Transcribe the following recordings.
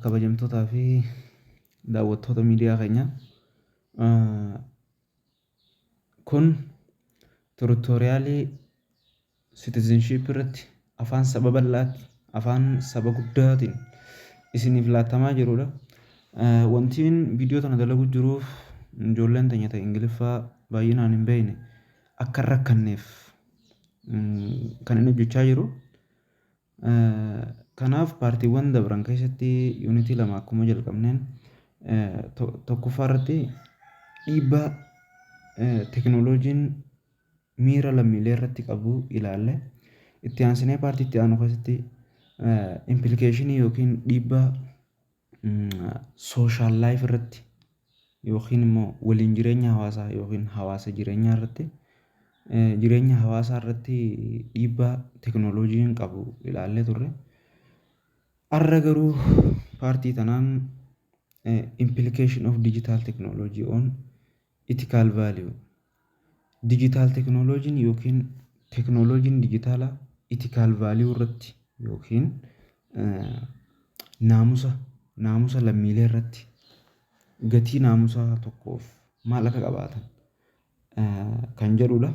kabajamtootaa fi daawwattoota miidiyaa keenyaa. Kun tuutoriaalii citizenship irratti afaan saba bal'aatti, afaan saba guddaatiin isiniif laatamaa jirudha. Wantiin viidiyoo kana dalagu jiruuf ijoolleen teenya ta'e Ingiliffaa baay'inaan hin beekne akka hin rakkanneef kan inni hojjechaa jiru. Kanaaf paartiiwwan dabran keessatti yuunitii lama akkuma jalqabneen tokkoffaa irratti dhiibbaa teekinooloojiin miira lammiilee irratti qabu ilaalle. Itti aansinee paartii itti aanu keessatti implikeeshinii yookiin dhiibbaa sooshaal laayif irratti yookiin immoo waliin jireenya hawaasaa yookiin hawaasa jireenyaa irratti jireenya hawaasaa irratti dhiibbaa teekinooloojiin qabu ilaallee turre. Har'a garuu paartii tanaan implication of digital technology on ethical value. Digital technology yookiin teekinooloojiin digitaalaa ethical value irratti yookiin naamusa lammiilee irratti gatii naamusaa tokkoof maal akka qabaatan kan jedhudha.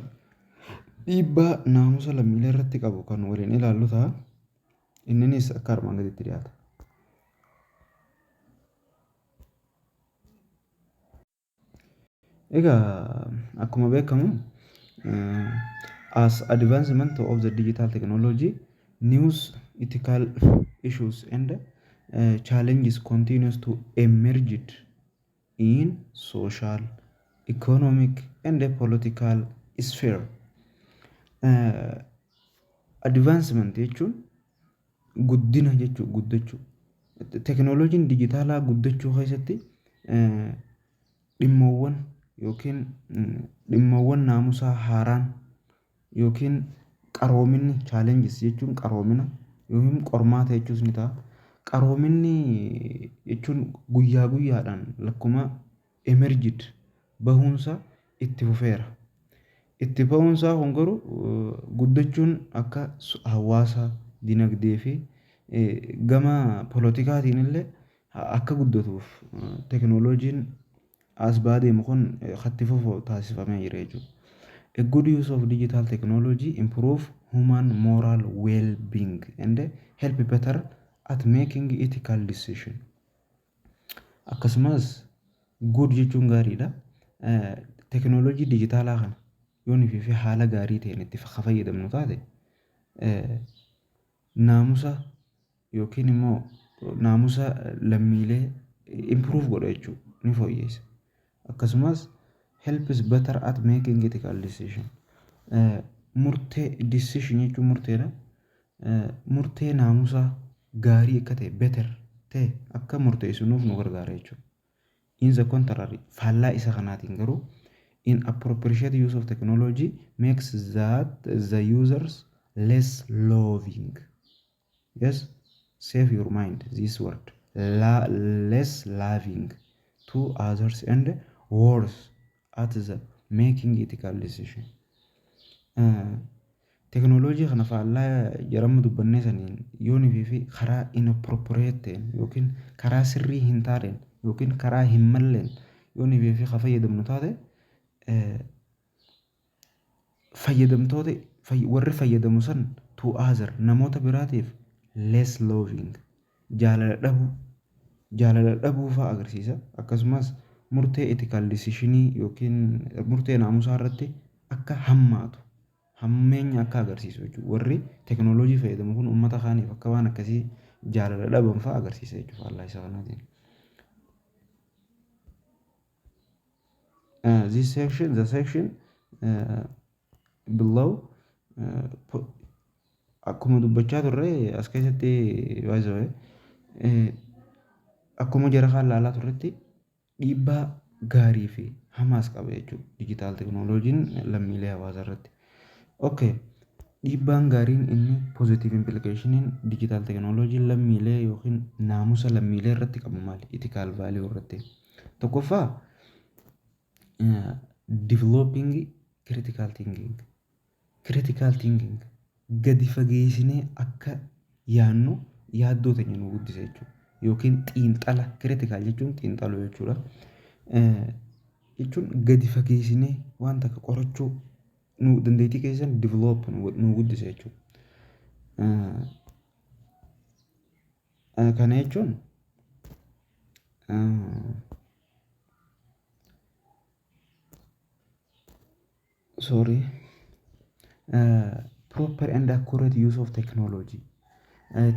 Dhiibbaa naamusa lammiilee irratti qabu kan waliin ilaallu ta'a. Inninis akka armaan gaditti dhiyaata. Egaa akkuma beekamu as advancement of the digital technology, news ethical issues and challenges continues to emerge in social, economic and political sphere. Advancement jechuun guddina jechuu guddachuu. Teekinooloojiin digitaalaa guddachuu keessatti dhimmoowwan yookiin dhimmoowwan naamusaa haaraan yookiin qaroominni challenges jechuun qaroomina yookiin qormaata jechuus ni ta'a. Qaroominni jechuun guyyaa guyyaadhaan lakkuma emerged bahuunsa itti fufeera. Itti bahuunsaa kun garuu guddachuun akka hawaasa, dinagdee fi gama politikaatiin illee akka guddatuuf teekinooloojiin as baadeemu kun itti fufu taasifamee jira jechuudha. A good use of digital technology improve human moral well-being and help better at making ethical decision. Akkasumas good jechuun gaariidha. Teekinooloojii digitaalaa kana yoonii fi haala gaarii ta'een itti fayyadamnu taate naamusa yookiin immoo naamusa lammiilee improve godha jechuudha, ni fooyyessa. Akkasumas helps better at making ethical decision. Murtee decision jechuun murteedha. Murtee naamusa gaarii akka ta'e better ta'e akka murteessinuuf nu gargaara jechuudha. In the contrary, faallaa isa kanaatiin garuu inappropriate use of technology makes that the users less loving. Yes, save your mind this word. Less loving to others and worse at the making ethical decision. Teekinooloojii kana faallaa jedhamu dubbannee saniin yoonii fi karaa inappropriate ta'een yookiin karaa sirrii hin taaneen yookiin karaa hin malleen yoonii fi fayyadamnu taate fayyadamtoota warri fayyadamu san to other namoota biraatiif less loving jaalala dhabuu fa'aa agarsiisa. Akkasumas murtee ethical decisionii yookiin murtee naamusaa irratti akka hammaatu hammeenya akka agarsiisu jechuudha. Warri teekinooloojii fayyadamu kun uummata kaaniif akka waan akkasii jaalala dhaban fa'aa agarsiisa jechuudha faallaa isa kanaatiin. The section below akkuma dubbachaa turre as keessatti akkuma jara kaan ilaalaa turretti dhiibbaa gaarii fi hamaas qaba jechuudha digitaal teekinooloojiin lammiilee hawaasaa irratti. Okay, dhiibbaan gaariin inni positive implicationin digitaal teekinooloojiin lammiilee yookiin naamusa lammiilee irratti qabu maali? Ethical value irratti. Tokkoffaa developing critical thinking. Critical thinking gadi fageessinee akka yaadnu yaaddoo teenya nu guddisa jechuudha. yookiin xiinxala critical jechuun xiinxaluu jechuudha. Jechuun gadi fageessinee waan takka qorachuu nu dandeettii keessan develop nu guddisa jechuudha. Kana jechuun proper and accurate use of technology.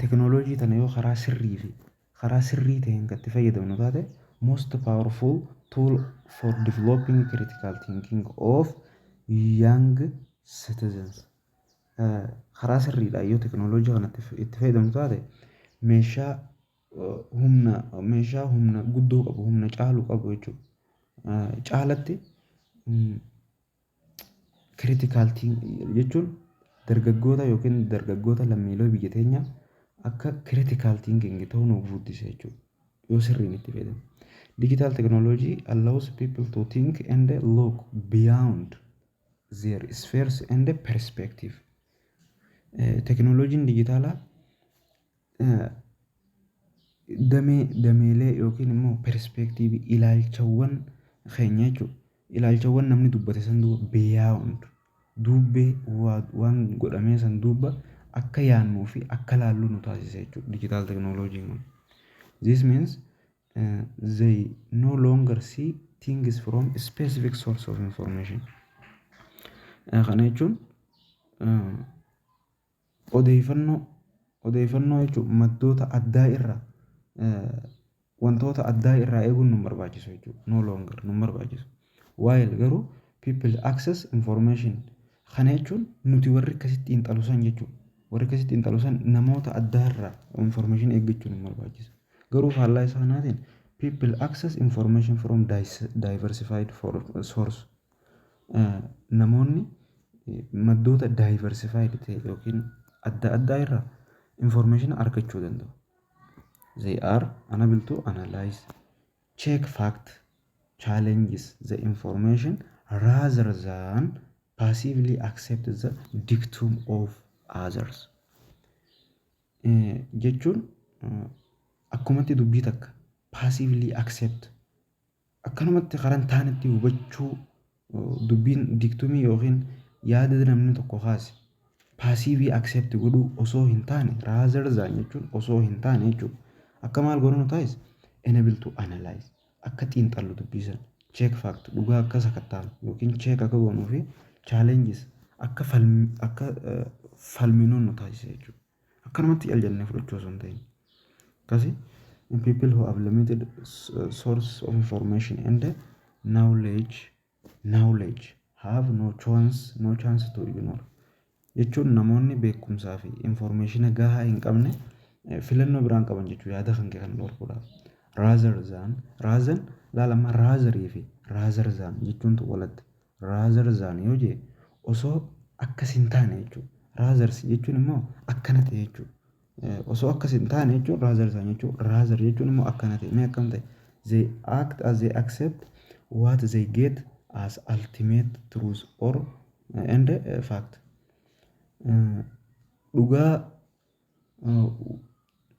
Technology tana yoo karaa sirrii fi karaa sirrii ta'een kan itti fayyadamnu taate most powerful tool for developing critical thinking of young citizens. Karaa sirriidhaan yoo teknooloojii kana itti fayyadamnu taate meeshaa humna guddoo qabu, humna caalu qabu jechuudha. Caalatti critical thinking jechuun dargaggoota yookiin dargaggoota lammiilee biyya teenyaa akka critical thinking ta'uu nuuf guddisa jechuudha. Yoo sirriin itti fayyadamu. Digital technology allows people to think and look beyond their spheres and perspective. Teknooloojiin digitaalaa dameelee yookiin immoo perspektiivii ilaalchawwan keenya jechuudha. Ilaalchawwan namni dubbate san duuba beyond dubbee waan godhamee san duuba akka yaannuu fi akka laallu nu taasisa jechuudha digital technology. This means they no longer see things from a specific source of information. Kana jechuun odeeffannoo jechuun maddoota addaa irraa wantoota addaa irraa eeguun nu barbaachisu jechuudha. No longer nu barbaachisu. While garuu people access information. Kana jechuun nuti warri akkasitti xiinxalu san jechuudha. Warri akkasitti xiinxalu san namoota addaa irraa information eeggachuu nu barbaachisa. Garuu faallaa isaa kanaatiin people access information from diversified source. Namoonni maddoota diversified ta'e yookiin adda addaa irraa information argachuu danda'u. They are unable to analyze, check fact, challenges the information rather than passively accept the dictum of others. Jechuun akkumatti dubbii takka passively accept akkanumatti karan taanitti hubachuu dubbiin dictumii yookiin yaada namni tokko kaase passively accept godhuu osoo hin taane rather than jechuun osoo hin taane jechuudha. Akka maal godhuu nu taasisa? Enable to analyze akka xiinxallu dubbisan check fact dhugaa akka sakattaan yookiin check akka goonuu fi challenges akka falminuu nu taasisa jechuudha. Akkanumatti aljannee fudhachuu osoo hin ta'in. Akkasii people who have limited source of information and knowledge have no chance to ignore. Jechuun namoonni beekumsaa fi information gahaa hin qabne filannoo biraan qaban jechuudha. Yaada kan kee kan dhorkuudhaaf. Rather laalama rather fi rather than jechuun walatti. Rather than yoo jee osoo akkas hin taane jechuudha. Rather jechuun immoo akkana ta'e jechuudha. Osoo akkas hin taane jechuun rather than jechuudha. Rather jechuun immoo akkana ta'e. Mee akkam ta'e? They act as they accept what they get as ultimate truth or and fact. Dhugaa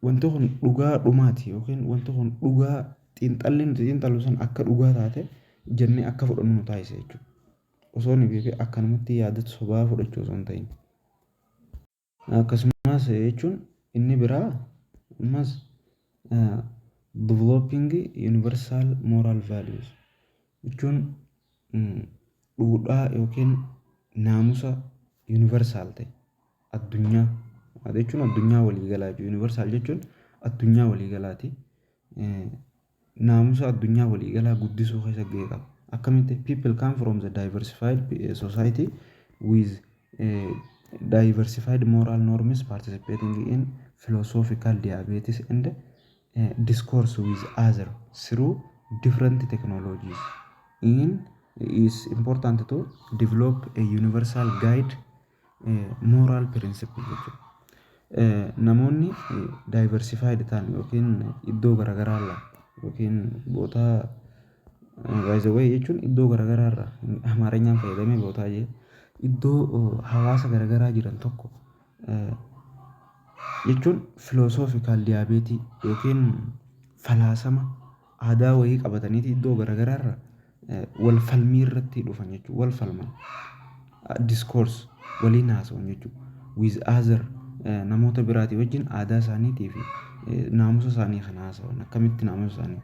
wanti kun dhugaa dhumaati yookiin wanti kun dhugaa xiinxallu san akka dhugaa taate jennee akka fudhannu nu taasisa jechuudha. Osoo ni beekee akkanumatti yaadatu sobaa fudhachuu osoo hin ta'in. Akkasumas jechuun inni biraa ammas developing universal moral values jechuun dhuudhaa yookiin naamusa universal ta'e addunyaa jechuun addunyaa waliigalaa jechuudha. Universal jechuun addunyaa waliigalaati. Naamusa addunyaa waliigalaa guddisuu keessa gahee qaba. Akkamitti people come from the diversified society with diversified moral norms participating in philosophical debates and discourse with others through different technologies. Is important to develop a universal guide moral principle jechuudha. Namoonni diversified ta'an yookiin iddoo garaagaraa irraa yookiin boota by the way jechuun iddoo garaagaraa irraa Amaaranyaan fayyadamee bootaa jee iddoo hawaasa garaagaraa jiran tokko jechuun philosophical diabetes yookiin falaasama aadaa wayii qabataniiti iddoo garaagaraa irra wal falmii irratti dhufan jechuudha. Wal falman discourse waliin haasa'an jechuudha. With other namoota biraatii wajjin aadaa isaaniitii fi naamusa isaanii kan haasa'an akkamitti naamusa isaanii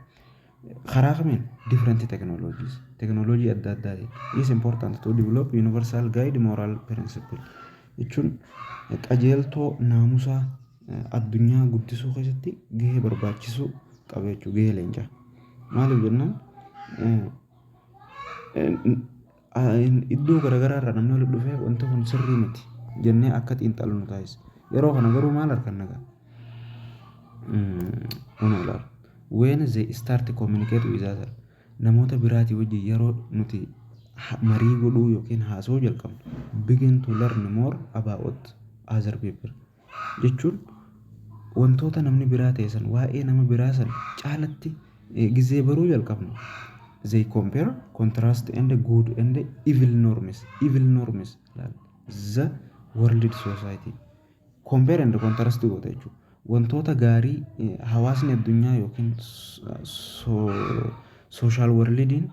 karaa kamiin different technologies technology adda addaatiin is important to develop universal guide moral principle jechuun qajeeltoo naamusaa addunyaa guddisuu keessatti gahee barbaachisuu qaba jechuudha. Gahee leencaa maaliif jennaan iddoo garaagaraa irraa namni walitti dhufee wanta kun sirrii miti jennee akka xiinxallu nu taasisa. Yeroo kana garuu maal arganna gaa? When they start to communicate with others namoota biraatii wajjin yeroo nuti marii godhuu yookiin haasa'uu jalqabnu begin to learn more about other people jechuun wantoota namni biraa ta'e san waa'ee nama biraa san caalatti gizee baruu jalqabnu. They compare, contrast and good and evil norms the world society compare and contrast godha jechuudha. Wantoota gaarii hawaasni addunyaa yookiin social worldiin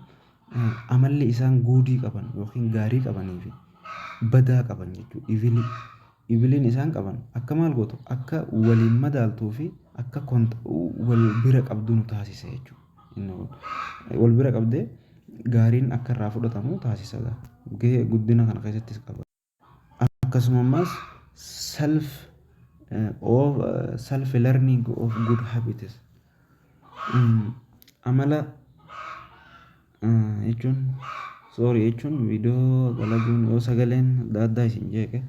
amalli isaan guudii qaban yookiin gaarii qabanii fi badaa qaban jechuudha. Ibiliin isaan qaban akka maal gootu akka waliin madaaltuu fi akka wal bira qabdu nu taasisa jechuudha. Wal bira qabdee gaariin akka irraa fudhatamu taasisa. Gahee guddina kana keessattis qaba. Akkasumas self learning of good habits amala jechuun viidiyoo dalaguun yoo sagaleen adda addaa isin jeeqe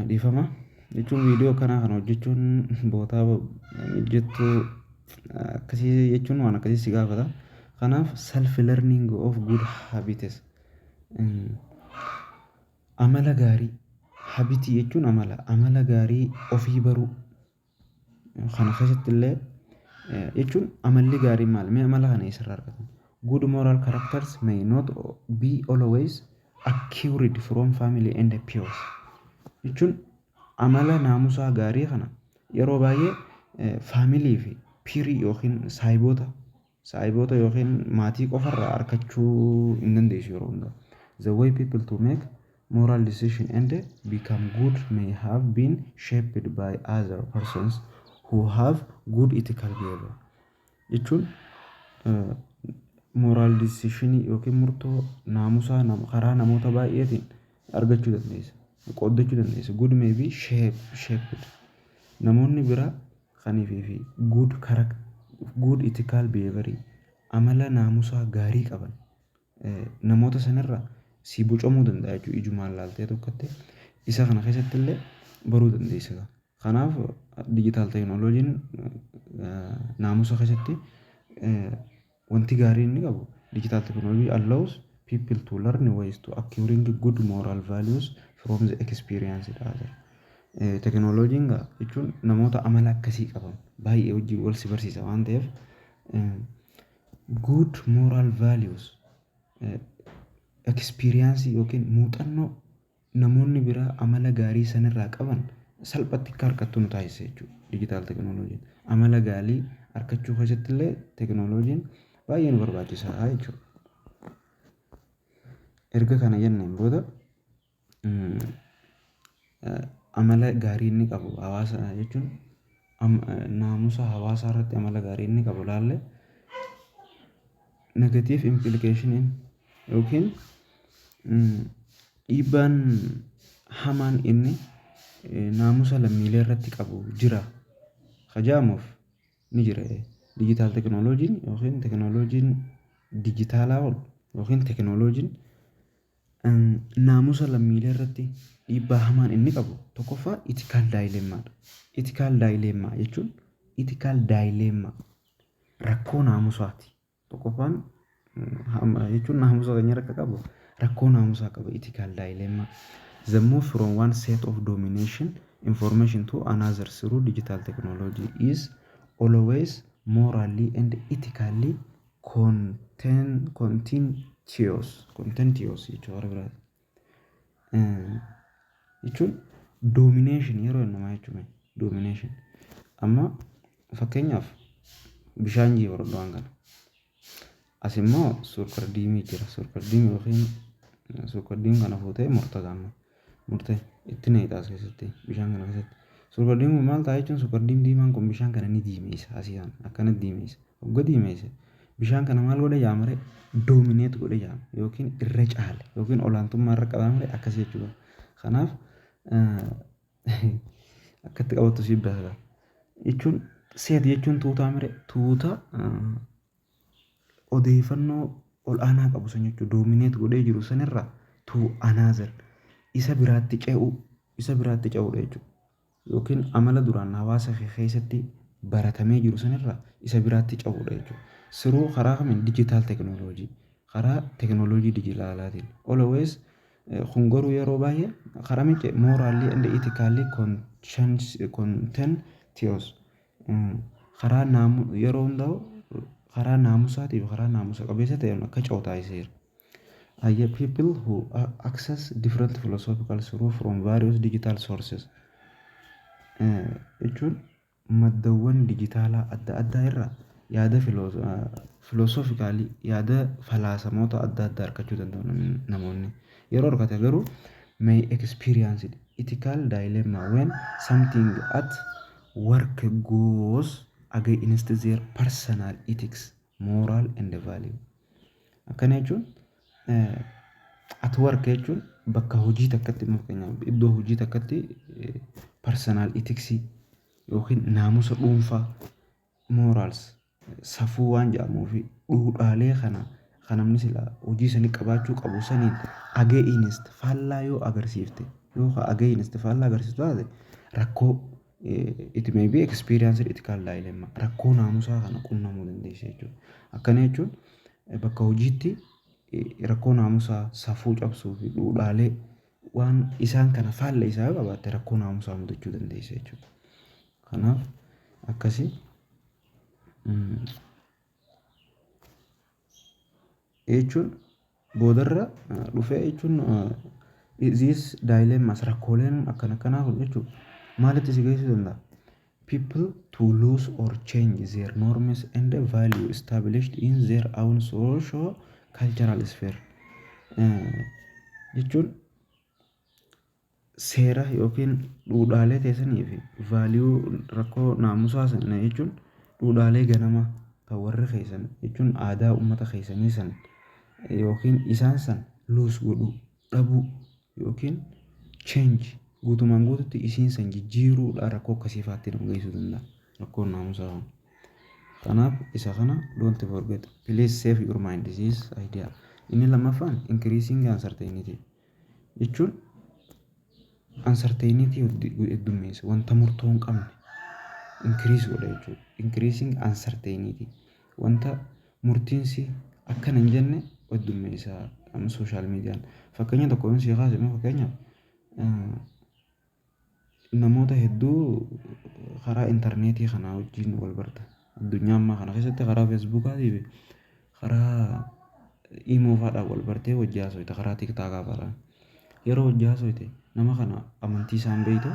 dhiifama jechuun viidiyoo kanaa kan hojjechuun bootaa hojjettuu akkasii jechuun waan akkasii si gaafata. Kanaaf self learning of good habits amala gaarii habitii jechuun amala gaarii ofii baruu kana keessatti illee jechuun amalli gaarii maal mee amala kana eessarraa argatan? Good moral characters may not be always acquired from family and peers jechuun amala naamusaa gaarii kana yeroo baay'ee faamilii fi piirii yookiin saayiboota yookiin maatii qofarraa argachuu hin dandeessu yeroo hundaa. The way people to make moral decision and become good may have been shaped by other persons who have good ethical behavior jechuun moral decision yookiin murtoo naamusaa karaa namoota baay'eetiin argachuu dandeessa qooddachuu dandeessa. Good may be shaped namoonni biraa kaniifii fi good ethical behavior amala naamusaa gaarii qaban namoota sanirraa si bocamuu danda'a jechuudha. Ijumaan laaltee tokkotti isa kana keessatti illee baruu dandeessa. Kanaaf digital teknooloojiin naamusa keessatti wanti gaarii inni qabu digital technology allows people to learn ways to acquiring good moral values from the experienced other. Teknooloojiin jechuun namoota amala akkasii qaban baay'ee wajjin wal si barsiisa waan ta'eef good moral values experience yookiin muuxannoo namoonni biraa amala gaarii sanirraa qaban salphatti akka harkattu nu taasisa jechuudha. Digital teknooloojiin amala gaarii harkachuu keessatti illee teknooloojiin baay'ee nu barbaachisaa jechuudha. Erga kana jenneen booda amala gaarii inni qabu hawaasa jechuun naamusa hawaasaa irratti amala gaarii inni qabu laalle negative implication yookiin dhiibbaan hamaan inni naamusa lammiilee irratti qabu jira kajaamuuf ni jira. Digital teknooloojiin yookiin teknooloojiin digitaalaa yookiin teknooloojiin naamusa lammiilee irratti dhiibbaa hamaan inni qabu tokkoffaa ethical dilemma jechuun ethical dilemma rakkoo naamusaati. Tokkoffaan jechuun naamusa keenya rakka qabu rakkoo naamusaa qaba ethical dilemma. The move from one set of domination information to another through digital technology is always morally and ethically contentious jechuudha biraati. Jechuun Doomineeshin yeroo innumaa jechuudha. Doomineeshin. Amma fakkeenyaaf bishaan jiru waan kana. As immoo suukar-diimii jira. Suukar-diimii yookiin suukar-diimii kana fuutee murtee itti neeqaas keessatti bishaan kana keessatti. Suukar-diimiin maal ta'a jechuun suukar-diimii diimaan kun bishaan kana ni diimeessa asiyaan akkanatti diimeessa. Hogga diimeesse bishaan kana maal godhe yaamare doomineet godhe yaama yookiin irra caale yookiin olaantummaa irra qabamare akkasii jechuudha. Kanaaf akkatti qabattu siif beekaa. Jechuun seet jechuun tuutaa mire tuuta odeeffannoo ol aanaa qabu san jechuudha. Doomineet godhee jiru sanirraa tuu anaazer isa biraatti ce'uudha jechuudha. Yookiin amala duraan hawaasa keessatti baratamee jiru sanirraa isa biraatti ce'uudha jechuudha. Siruu karaa kamiin dijitaal teekinooloojii karaa teekinooloojii dijitaalaatiin always kun garuu yeroo baay'ee karaa miice mooraalii and itikaalii kontentiyoos karaa yeroo hundaa'u karaa naamusaatiif karaa naamusa qabeessa ta'een akka ce'u taasiseera. People who access different philosophical through from various digital sources jechuun maddaawwan dijitaalaa adda addaa irraa yaada filoosoofikaali yaada falaasamoota adda addaa argachuu danda'u namoonni. Yeroo argate garuu may experience ethical dilemma when something at work goes against their personal ethics, moral and value. Akkana jechuun at work jechuun bakka hojii takkatti fakkeenyaaf iddoo hojii takkatti personal ethics yookiin naamusa dhuunfaa morals safuu waan jedhamuu fi dhuudhaalee kana kan namni sila hojii sanii qabaachuu qabu saniin against faallaa yoo agarsiifte yookaan against faallaa agarsiiftu taate rakkoo it may be experienced ethical dilemma rakkoo naamusaa kana qunnamuu dandeessa jechuudha. Akkana jechuun bakka hojiitti rakkoo naamusaa safuu cabsuu fi dhuudhaalee waan isaan kana faalla isaa yoo qabaatte rakkoo naamusaa mudachuu dandeessa jechuudha. Kanaaf akkasii jechuun boodarra dhufee jechuun these dilemmas rakkooleen akkanaa kun jechuudha maalitti si geessuu danda'a? People to lose or change their norms and value established in their own social cultural sphere jechuun seera yookiin dhuudhaalee teessanii fi vaaliyuu rakkoo naamusaa sana jechuun dhuudhaalee ganama kan warri keessan jechuun aadaa uummata keessanii san yookiin isaan san luus godhuu dhabuu yookiin change guutumaan guututti isiin san jijjiiruudhaan rakkoo akkasiifaatti nama geessuu danda'a rakkoon naamusaa. Kanaaf isa kana don't forget please save your mind this idea. Inni lammaffaan increasing uncertainty jechuun uncertainty heddummeessa wanta murtoo hin qabne increase godha jechuudha. Increasing uncertainty wanta murtiinsi akkana hin jenne heddummeessa amma social meediyaan fakkeenya tokko yoo si kaase fakkeenyaaf namoota hedduu karaa intarneetii kanaa wajjin wal barta. Addunyaa ammaa kana keessatti karaa feesbuukaatii fi karaa iimoo fa'aadhaan wal bartee wajjin haasofte karaa tiktaakaa fa'aadhaan yeroo wajjin haasofte nama kana amantii isaan beektu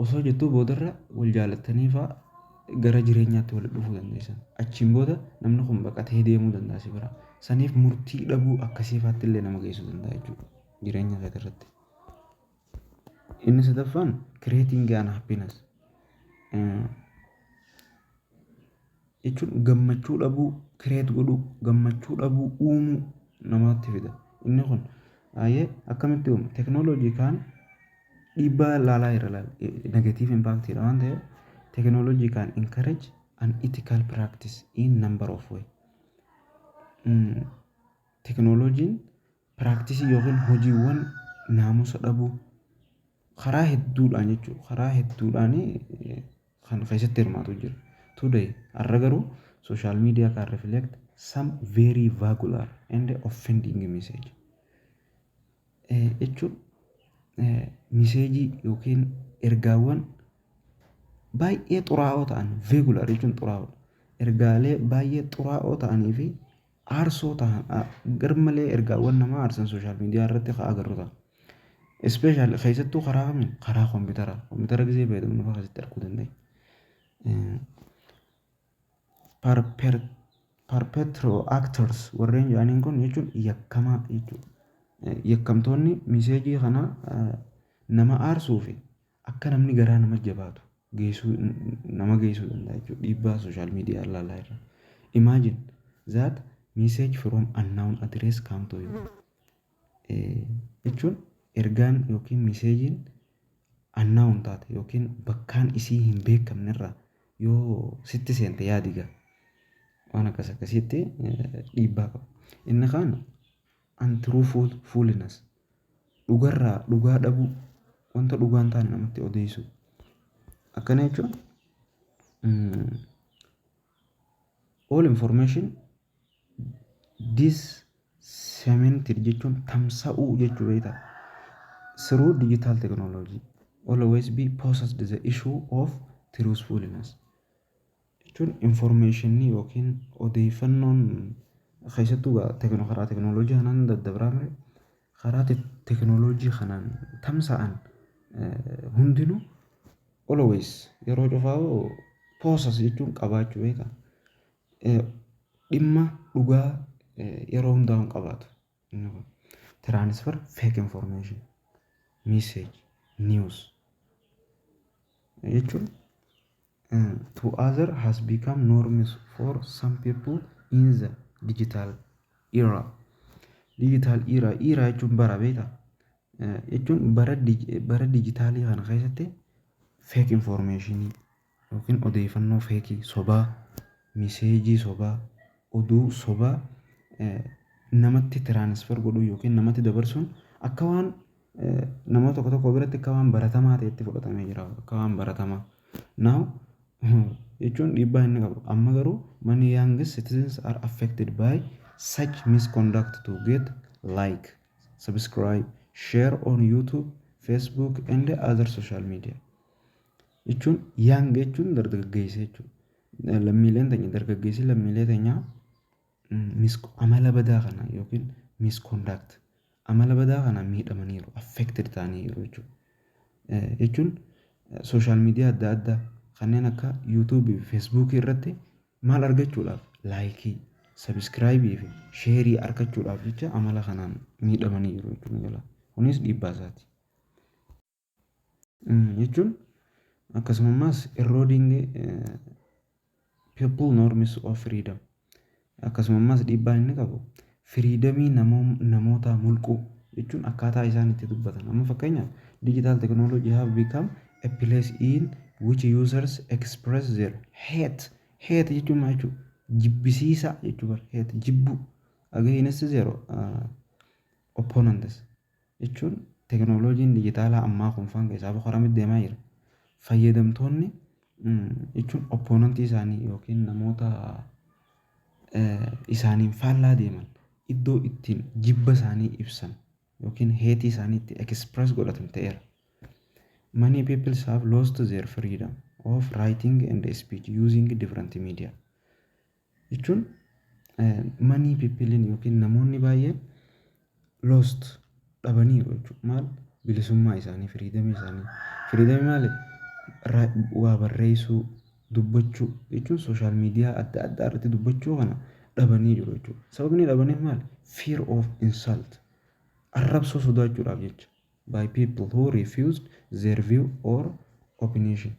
osoo jettuu boodarra wal jaalattanii fa'a gara jireenyaatti wal dhufuu dandeessan. Achiin booda namni kun baqatee deemuu danda'a si bira. Saniif murtii dhabuu akkasiifaatti illee nama geessuu danda'a jechuudha jireenya isaa irratti. Inni sadaffaan creating an happiness jechuun gammachuu dhabuu create godhuu gammachuu dhabuu uumuu namatti fida. Inni kun akkamitti uumu teekinooloojii kaan dhiibbaa laalaa irra negative impact waan ta'eef teekinooloojii kaan encourage an ethical practice in number of way. Teekinooloojiin practice yookiin hojiiwwan naamusa dhabuu karaa hedduudhaan jechuudha. Karaa hedduudhaan kan keessatti hirmaatu jira. Today har'a garuu social media can reflect some very vulgar and offending message. Jechuun miseejii yookiin ergaawwan baay'ee xuraa'oo ta'an veegular jechuun xuraa'oo ergaalee baay'ee xuraa'oo ta'anii fi aarsoo ta'an garmalee ergaawwan nama aarsan sooshaal miidiyaa irratti haa agarru ta'a. Especially keessattuu karaa kamiin karaa kompiitara gisee fayyadamnu fa'aa asitti arguu dandeenya. Perpetual actors warreen jedhaniin kun jechuun yakkamaa jechuudha. Yakkamtoonni miseejii kana nama aarsuu fi akka namni garaa nama jabaatu nama geessuu danda'a jechuudha. Dhiibbaa sooshaal miidiyaa ilaalaa irra. Imagine that message from unknown address come to you. Jechuun ergaan yookiin miseejiin unknown taate yookiin bakkaan isii hin beekamne irraa yoo sitti seente yaadiga waan akkasitti dhiibbaa qaba. Inni kaan untruthfulness dhugarraa dhugaa dhabuu wanta dhugaa hin taane namatti odeessu. Akkana jechuun all information disseminated jechuun tamsa'uu jechuu beektaa. Through digital technology always be possessed the issue of truthfulness. Jechuun informationii yookiin odeeffannoon keessattuu karaa teknooloojii kanaan daddabramee karaa teknooloojii kanaan tamsa'an hundinuu always yeroo cufaa possess jechuun qabaachuu beektaa. Dhimma dhugaa yeroo hundaa hin qabaatu. Transfer fake information, message, news jechuun to other has become norms for some people in the digital era. Digital era jechuun bara beektaa. Jechuun bara dijitaalii kana keessatti fake information yookiin odeeffannoo fake sobaa, miseejii sobaa, oduu sobaa namatti transfer godhuu yookiin namatti dabarsuun akka waan namoota tokko biratti akka waan baratamaa ta'etti fudhatamee jira. Akka waan baratamaa. Now jechuun dhiibbaa inni qabu. Amma garuu many young citizens are affected by such misconduct to get like, subscribe, share on YouTube, Facebook and other social media. Jechuun young jechuun dargaggeessa jechuudha. Lammiileen teenya dargaggeessi lammiilee teenyaa amala badaa kana yookiin misconduct amala badaa kana miidhamaniiru affected ta'aniiru jechuudha. Jechuun sooshaal miidiyaa adda addaa kanneen akka YouTube fi Facebook irratti maal argachuudhaaf laayikii, sabskraayibii fi sheerii argachuudhaaf jecha amala kanaan miidhamaniiru jechuudha. Kunis dhiibbaa isaati. Jechuun akkasumas eroding people norms of freedom. Akkasumas dhiibbaa inni qabu firiidamii namoota mulquu jechuun akkaataa isaan itti dubbatan. Amma fakkeenyaaf digital technology have become a place in which users express their hate jechuun maal jechuudha? Jibbisiisa jechuudha. Hate jibbu against their opponents jechuun teknooloojiin digitaalaa ammaa kun faan keessaa boqoramee deemaa jira. Fayyadamtoonni jechuun opponentii isaanii yookiin namoota isaaniin faallaa deeman iddoo ittiin jibba isaanii ibsan yookiin heetii isaanii itti express godhatan ta'eera. Many people have lost their freedom of writing and speech using different media. Jechuun many people yookiin namoonni baay'een lost dhabaniiru jechuudha. Maal bilisummaa isaanii, firiidamii isaanii. Firiidamii maali? Waa barreessuu, dubbachuu jechuun sooshaal miidiyaa adda addaa irratti dubbachuu kana dhabanii jiru jechuudha. Sababni dhabaniif maali? Fear of insult. Arrabsoo sodaachuudhaaf jecha. By people who refused their view or opinion.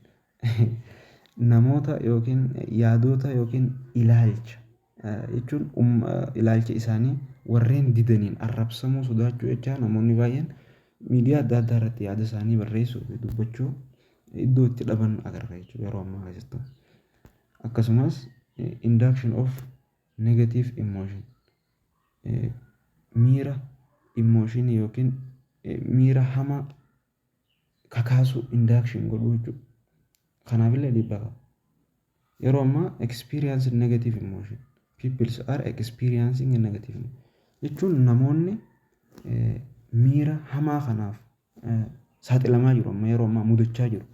Namoota yookiin yaadota yookiin ilaalcha jechuun ilaalcha isaanii warreen didaniin arrabsamuu sodaachuu jecha namoonni baay'een miidiyaa adda addaa irratti yaada isaanii barreessuu fi dubbachuu iddoo itti dhaban agarra jechuudha yeroo ammaa keessattuu. Akkasumas induction of negative emotion. Miira emotion yookiin miira hamaa kakaasu induction godhuu jechuudha. Kanaafillee dhiibbaa qaba. Yeroo ammaa experience negative emotion. People are experiencing negative emotion. Jechuun namoonni miira hamaa kanaaf saaxilamaa jiru amma yeroo ammaa mudachaa jiru.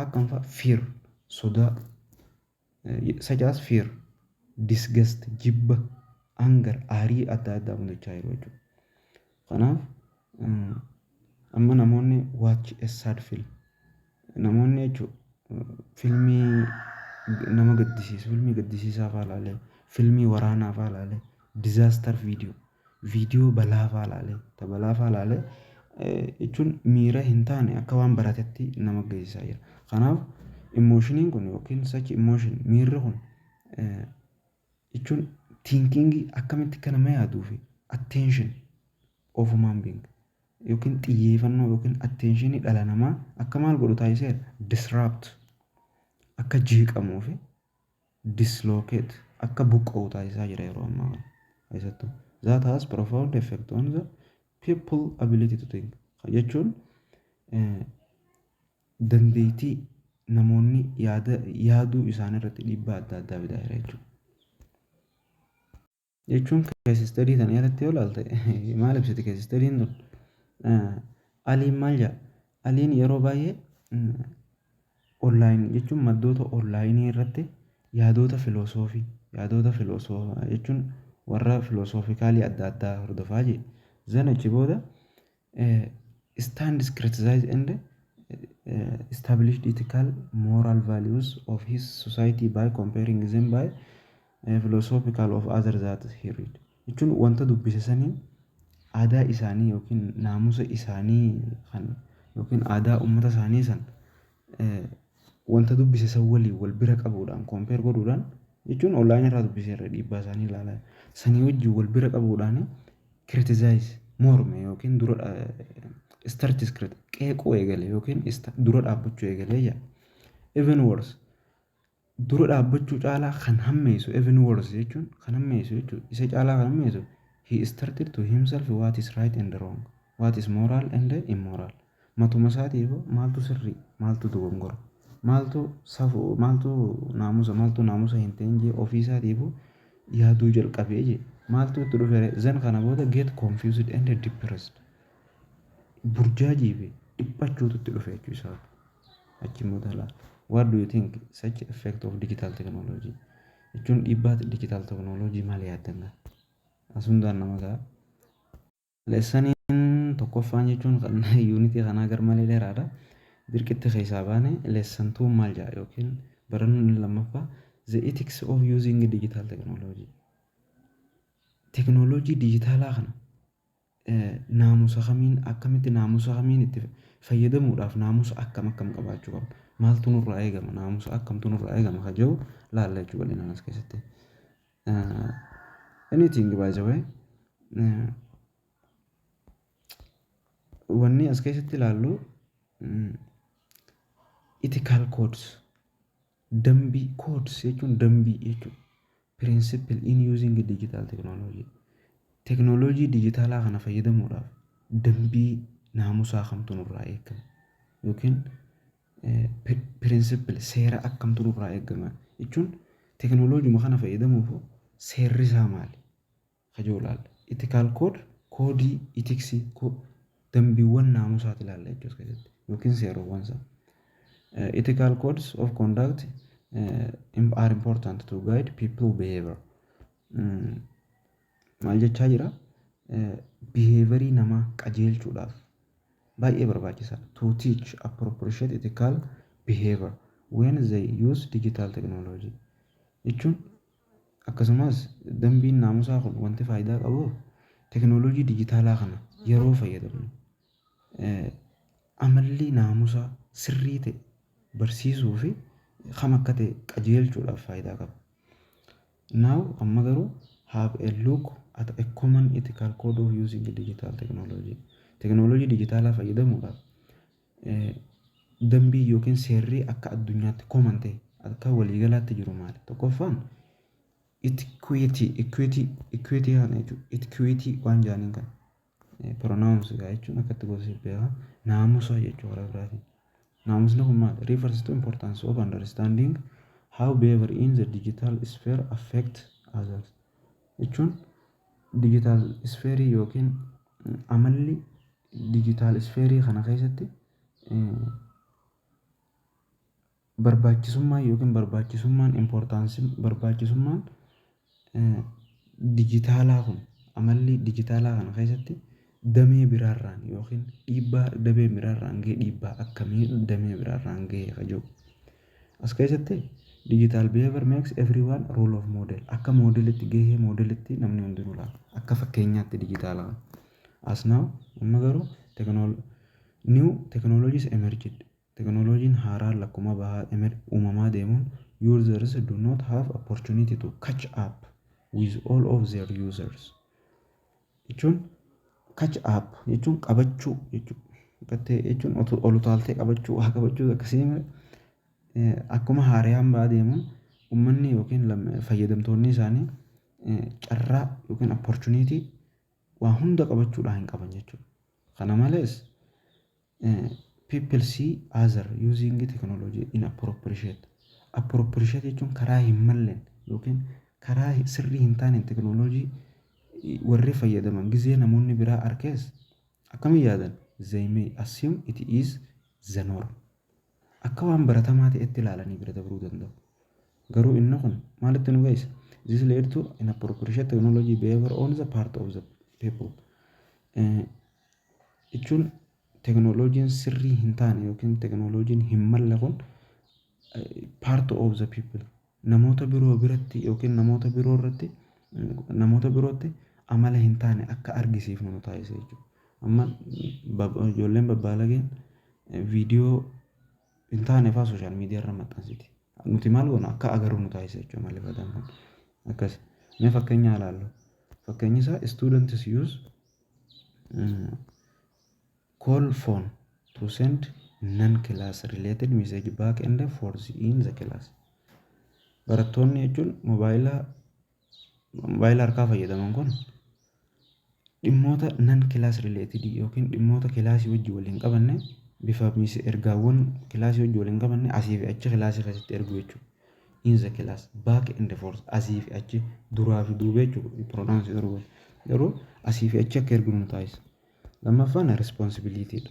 Akkam fa'a fear sodaa such as fear, disgust, jibba, anger, aarii adda addaa mudachaa jiru jechuudha. Kanaaf Amma namoonni watch a sad film. Namoonni jechuun fiilmii nama gaddisiisu, fiilmii gaddisiisaa fa'aa ilaalee, fiilmii waraanaa fa'aa ilaalee, disaster viidiyoo balaa fa'aa ilaalee, balaa fa'aa ilaalee jechuun miira hin taane akka waan baratetti nama geessisaa jira. Kanaaf emoshiniin kun yookiin such emotion miirri kun jechuun thinkingii akkamitti akka nama yaaduu fi attention of human being yookiin xiyyeeffannoo yookiin attentionii dhala namaa akka maal godhu taasiseera disrupt akka jeeqamuu fi dislocate akka buqqa'u taasisaa jira yeroo ammaa kana keessattuu. That has profound effect on the people ability to think. Jechuun dandeettii namoonni yaaduu isaan irratti dhiibbaa adda addaa fidaa jira jechuudha. Jechuun keessa study tan irratti yoo ilaalte maal ibsiti keessa study'n tun? Aliin maal jedha? Aliin yeroo baay'ee online jechuun maddoota online irratti yaadota filosoofii jechuun warra filosoofikaalii adda addaa hordofaa jira. Zan achi booda stands criticize and established ethical moral values of his society by comparing them by philosophical of others that he read. Jechuun wanta dubbise saniin aadaa isaanii yookiin naamusa isaanii kan yookiin aadaa uummata isaanii san wanta dubbise san waliin wal bira qabuudhaan compare godhuudhaan jechuun online irraa dubbise irra dhiibbaa isaanii ilaalaa sanii wajjin wal bira qabuudhaan criticize morme yookiin dura startis qeequu eegale yookiin dura dhaabbachuu eegalee jira. Even worse dura dhaabbachuu caalaa kan hammeessu even worse jechuun kan hammeessu jechuudha. Isa caalaa kan hammeessu he started to himself what is right and wrong, what is moral and immoral. Matuma isaatiif maaltu sirrii maaltu dogongora maaltu safuu maaltu naamusa hin ta'in jee ofii isaatiif yaaduu jalqabee jee maaltu itti dhufe zan kana booda get confused and depressed burjaajii fi dhiphachuutu itti dhufe jechuu isaati. Achi booda laala. What do you think such effect of digital technology? Jechuun dhiibbaa digital technology maal yaaddan? Asundaan nama ga'a. Leessaniin tokkoffaan jechuun kan yuunitii kanaa gar malee dheeraadha. Dirqitti keessaa baane leessantuun maal jedha yookiin barannoon lammaffaa the ethics of using digital technology. Teknooloojii dijitaalaa kana naamusa kamiin akkamitti naamusa kamiin itti fayyadamuudhaaf naamusa akkam qabaachuu qabna. Maaltu nurraa eegama naamusa akkamtu nurraa eegama ka jedhu laalla jechuu bal'inaan as keessatti. Anything by the way wanni as keessatti ilaallu ethical codes dambii codes jechuun dambii jechuudha. Principle in using digital technology. Teknooloojii dijitaalaa kana fayyadamuudhaaf dambii naamusaa kamtu nurraa eegama yookiin principle seera akkamtu nurraa eegama jechuun teknooloojii kana fayyadamuuf seerri isaa maali? Kajoo laalla. Ethical code koodii etiksii dambiiwwan naamusaati ilaalla jechuudha keessatti yookiin seerowwan isaa. Ethical codes of conduct are important to guide people behavior. Maal jechaa jira? Behaviorii namaa qajeelchuudhaaf baay'ee barbaachisaadha. To teach appropriate ethical behavior when they use digital technology. Jechuun akkasumas dambiin naamusaa kun wanti faayidaa qabu teknooloojii dijitaalaa kana yeroo fayyadamnu amalli naamusaa sirrii ta'e barsiisuu fi kam akka ta'e qajeelchuudhaaf faayidaa qaba. Now amma garuu have a look at a common ethical code of using digital technology. Teknooloojii dijitaalaa fayyadamuudhaaf dambii yookiin seerri akka addunyaatti common ta'e akka waliigalaatti jiru maali? Tokkoffaan equity waan jaaniin kan pronounce jechuun akkatti gosa beekaa naamusa jechuu karaa biraatiin. Naamusni kun maal? Refers to importance of understanding how behavior in the digital sphere affect others. Jechuun digital sphere yookiin amalli digital sphere kana keessatti barbaachisummaa yookiin barbaachisummaan dijitaalaa kun amalli dijitaalaa kana keessatti damee biraarraan yookiin dhiibbaa damee biraarraan ga'e dhiibbaa akkamii damee biraarraan ga'e kaja'u. As keessatti digital behavior makes everyone role of model. Akka moodelitti gahee moodelitti namni hundinuu ilaala. Akka fakkeenyaatti digitaalaa. As now amma garuu new technologies emerged. Teknooloojiin haaraan lakkuma bahaa uumamaa deemuun users do not have opportunity to catch up with all of their users. Jechuun catch up jechuun qabachuu jechuun ol utaaltee qabachuu haa qabachuu akkasii akkuma haaraan bahaa deemuun uummanni yookiin fayyadamtoonni isaanii carraa yookiin opportunity waa hunda qabachuudhaan hin qaban jechuudha. Kana malees people see other using technology in appropriate jechuun karaa hin malleen yookiin karaa sirrii hin taane teknooloojii warri fayyadaman gizee namoonni biraa arkees akkamiin yaadan they may assume it is the norm. Akka waan baratamaa ta'etti ilaalanii bira dabruu danda'u. Garuu inni kun maalitti nu geessa? This led to inappropriate technology behavior on the part of the people. Jechuun teknooloojiin sirrii hin taane yookiin teknooloojiin hin malle kun part of the people namoota biroo biratti yookiin namoota birootti amala hin taane akka argisiifnu nu taasisa jechuudha. Amma ijoolleen babbaalageen viidiyoo hin taane fa'aa sooshaal miidiyaa irra maxxansiti. Nuti maal goona akka agarru nu taasisa jechuudha malee fayyadamu kun akkas. Mee fakkeenya ilaallu. Fakkeenyi isaa students use call phone to send non-class related message back and forth in the class. Barattoonni jechuun mobaayila harkaa fayyadaman kun dhimmoota non-class related yookiin dhimmoota kilaasii wajjin waliin qabanne bifa ergaawwan kilaasii wajjin waliin qabanne asii fi achi kilaasii keessatti ergu jechuudha. In the class back and forth asii fi achi duraa fi duubee jechuudha pronounce ergu garuu asii fi achi akka ergu nu taasisa. Lammaffaan responsibility dha.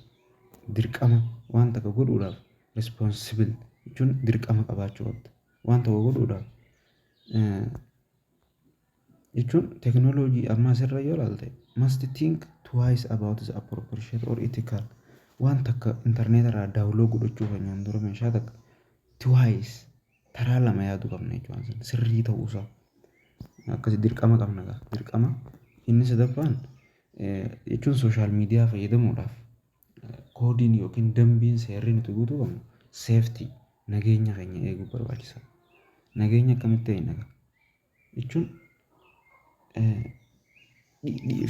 Dirqama waan tokko godhuudhaaf responsible jechuun dirqama qabaachuu qabda. Waan tokko godhuudhaaf jechuun teknooloojii amma asirra yoo ilaalte must think twice about the appropriate or ethical waan takka internet irraa daawuloo godhachuu keenyaan dura meeshaa takka twice taraa lama yaaduu qabna jechuudha. Sirrii ta'uusaa akkasii dirqama qabna gaa dirqama inni sadaffaan jechuun sooshaal miidiyaa fayyadamuudhaaf koodiin yookiin dambiin seerri nuti guutuu qabnu seeftii nageenya keenya eeguu barbaachisa. Nageenya akkamitti eegna jechuun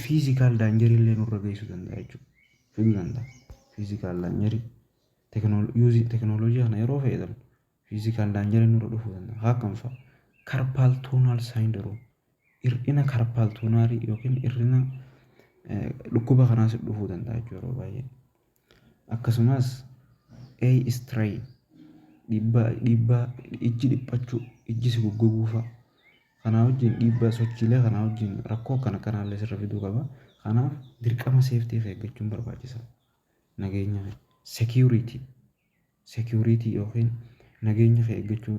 fiizikaal daanjarii illee nurra geessuu danda'a jechuudha. Fiduu danda'a. Fiizikaal daanjarii teknooloojii kana yeroo fayyadamnu fiizikaal daanjarii nurra dhufuu danda'a. Haa kam fa'a carpal tunnel syndrome hir'ina carpal tunnel yookiin hir'ina dhukkuba kanaas dhufuu danda'a jechuudha yeroo baay'ee. Akkasumas A strain dhiibbaa ijji dhiphachuu ijji si goggoguu fa'a. Kanaa wajjin dhiibbaa sochiilee kanaa wajjin rakkoo kanaallee sirra fiduu qaba. Kanaaf dirqama seeftii eeggachuun barbaachisaadha. Nageenya security yookiin nageenya eeggachuu.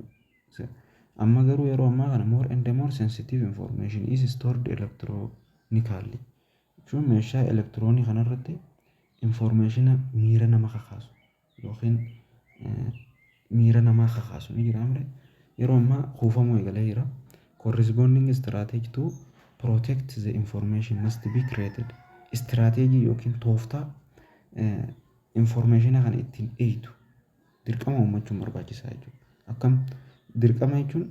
Amma garuu yeroo ammaa kana more and more sensitive information is stored electronically. Jechuun meeshaa elektiroonii kanarratti information miira nama kakaasu yookiin miira namaa kakaasu ni jira amre yeroo ammaa kuufamuu eegalee jira. Corresponding strategy to protect the information must be created. Strategy yookiin tooftaa information kana ittiin eegdu dirqama uummachuun barbaachisaa jechuudha. Akkam dirqama jechuun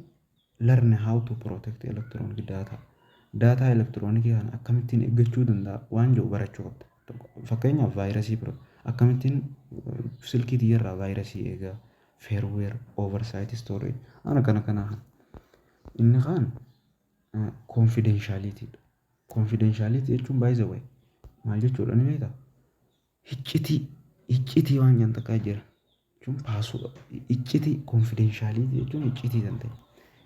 learn how to protect electronic data. Data elektiroonikii kana akkamittiin eeggachuu danda'a waan jiru barachuu qabda. Fakkeenyaaf vaayirasii akkamittiin silkii xiyyaarraa vaayirasii eegaa firmware oversight storage kana. Inni kaan confidentiality dha. Confidentiality jechuun by the way maal jechuudha ni beektaa? Iccitii waan nyaantakaa jira jechuun paasuu iccitii confidentiality jechuun iccitii danda'e.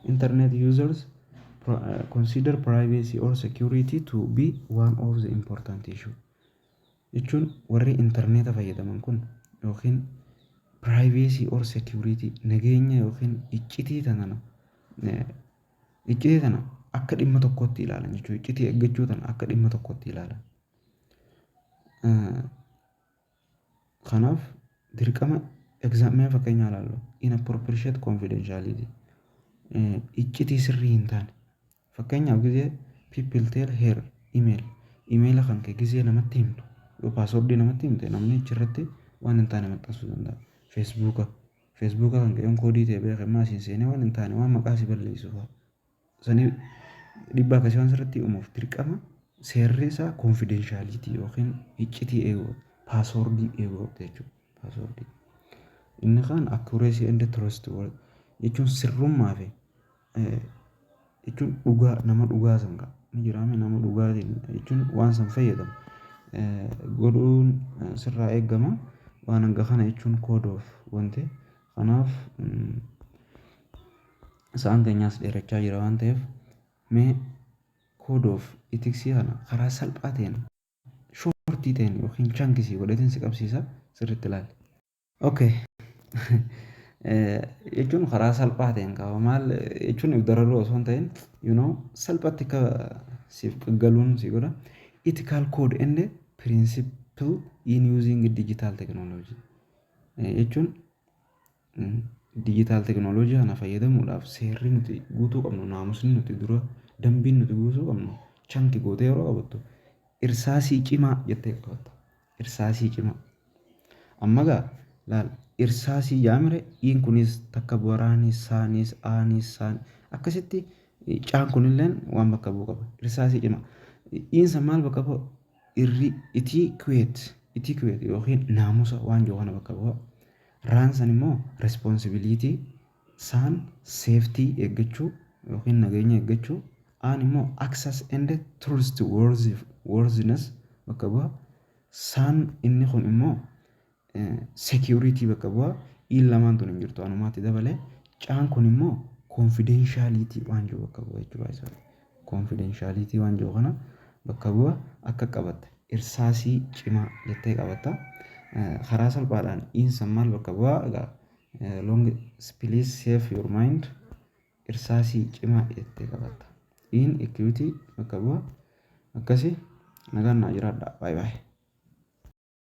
Internet users consider privacy or security to be one of the important issue. Jechuun warri interneeta fayyadaman kun yookiin privacy or security nageenya yookiin iccitii tana akka dhimma tokkotti ilaalan jechuudha. Iccitii eeggachuu tana akka dhimma tokkotti ilaalan. Kanaaf dirqama mee fakkeenyaa ilaallu inappropriate confidentiality iccitii sirrii hin taane fakkeenyaaf gizee people tell her email kan kee gizee namatti himtu yoo paaswordii namatti himte namni achirratti waan hin taane maxxansuu danda'a. Feesbuuka kan kee koodii ta'e beekamaa siin seenee waan hin taane waan maqaa si balleessu fa'a. Sanii dhiibbaa akkasii waan sirratti uumuuf dirqama seerri isaa confidentiality yookiin iccitii eeguu paaswordii eeguu jechuudha. Inni kaan accuracy and trustworthiness jechuun sirrummaa fi jechuun dhugaa nama dhugaa sangaa ni jiraame nama dhugaatiin jechuun waan san fayyadamu godhuun sirraa eegama waan hanga kana jechuun code of wanti kanaaf isaan keenyaas dheerachaa jira waan ta'eef mee code of ethics kana karaa salphaa ta'een shortii ta'een yookiin chankisii godhatiin si qabsiisa sirriitti ilaali. Okay. Jechuun karaa salphaa ta'een qaba maal jechuun dararuu osoo hin ta'in salphatti akka siif galuun si godha ethical code and principle in using digital technology jechuun digital technology kana fayyadamuudhaaf seerri nuti guutuu qabnu naamusni nuti dura dambiin nuti guutuu qabnu chanki gootee yeroo qabattu irsaasii cimaa jettee qabatta irsaasii cimaa amma gaa laal irsaasii jaamire iin kunis takka boraanis saanis aanis saan akkasitti caan kunilleen waan bakka bu'u qaba irsaasii cimaa iinsa maal bakka bu'a irri itii kuweet yookiin naamusa waan jiru kana bakka bu'a raansan immoo responsibility saan seeftii eeggachuu yookiin nageenya eeggachuu aan immoo access and trustworthiness bakka bu'a saan inni kun immoo security bakka bu'a iin lamaan tun hin jirtu anumaatti dabalee caan kun immoo confidentiality waan jiru bakka bu'a jechuudha. Confidentiality waan jiru kana bakka bu'a akka qabatte irsaasii cimaa jettee qabatta karaa salphaadhaan iinsa maal bakka bu'a long please save your mind irsaasii cimaa jettee qabatta in equity bakka bu'a akkasii nagaan naa jiraadha bye bye.